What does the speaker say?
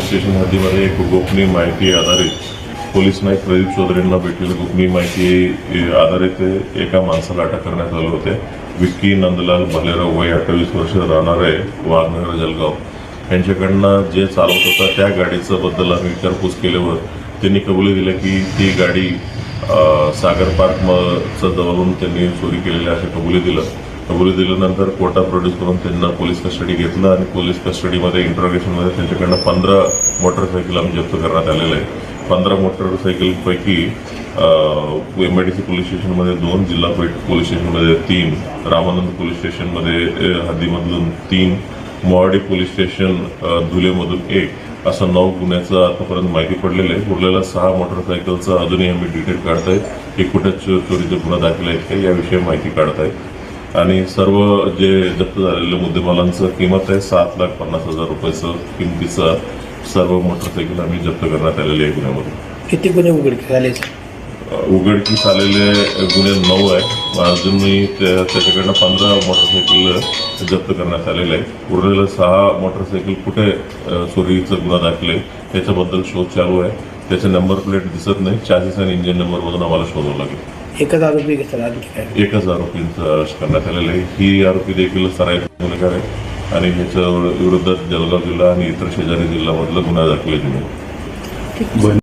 Police station हद्दीमध्ये एक गोपनीय माहिती आधारित पोलीस नाईक प्रदीप चौधरींना भेटलेली गोपनीय माहिती आधारित एका माणसाला अटक करण्यात आले होते. विक्की नंदलाल भालेराव वय 28 वर्ष राहणारे वाघनगर जळगाव यांच्याकडनं जे चालवत होता त्या गाडीचं बद्दल आम्ही विचारपूस केल्यावर त्यांनी कबुली दिली की ती गाडी सागर पार्कचं जवळून त्यांनी चोरी केलेली असे कबुली दिल्यानंतर कोर्टात प्रोड्यूस करून त्यांना पोलीस कस्टडी घेतलं आणि पोलीस कस्टडीमध्ये इंट्रोगेशनमध्ये त्यांच्याकडनं 15 मोटरसायकल आम्ही जप्त करण्यात आलेलं आहे. 15 मोटरसायकलपैकी MIDC पोलीस स्टेशनमध्ये 2, जिल्हा पोलीस स्टेशनमध्ये 3, रामानंद पोलीस स्टेशनमध्ये हद्दीमधून 3, मोहाडी पोलीस स्टेशन धुलेमधून 1 असं 9 गुन्ह्याचं आतापर्यंत माहिती पडलेलं आहे. उरलेला 6 मोटरसायकलचा अजूनही आम्ही डिटेल काढताय की कुठे चोरीचे गुन्हा दाखल आहेत का याविषयी माहिती काढताय. आणि सर्व जे जप्त झालेल्या मुद्देमालांचं किंमत आहे 7,50,000 रुपयाचं किमतीचा सर्व मोटरसायकल आम्ही जप्त करण्यात आलेले आहे. गुन्ह्यामध्ये किती गुन्हे उघडकीस आले? उघडकीस आलेले गुन्हे 9 आहेत. अजूनही त्याच्याकडनं 15 मोटरसायकल जप्त करण्यात आलेले आहे. उरलेलं 6 मोटरसायकल कुठे चोरीचा गुन्हा दाखल आहे त्याच्याबद्दल शोध चालू आहे. त्याचे नंबर प्लेट दिसत नाही. चार्जेस आणि इंजिन नंबरमधून आम्हाला शोधावं लागेल. 1,000 आरोपी घेतला, आणखी काय? 1,000 आरोपींचा अरेस्ट करण्यात आलेलं आहे. ही आरोपी देखील सराईत गुन्हेगार आहे आणि ह्याच्या विरुद्ध जळगाव जिल्हा आणि इतर शेजारी जिल्ह्यामधला गुन्हा दाखल आहे.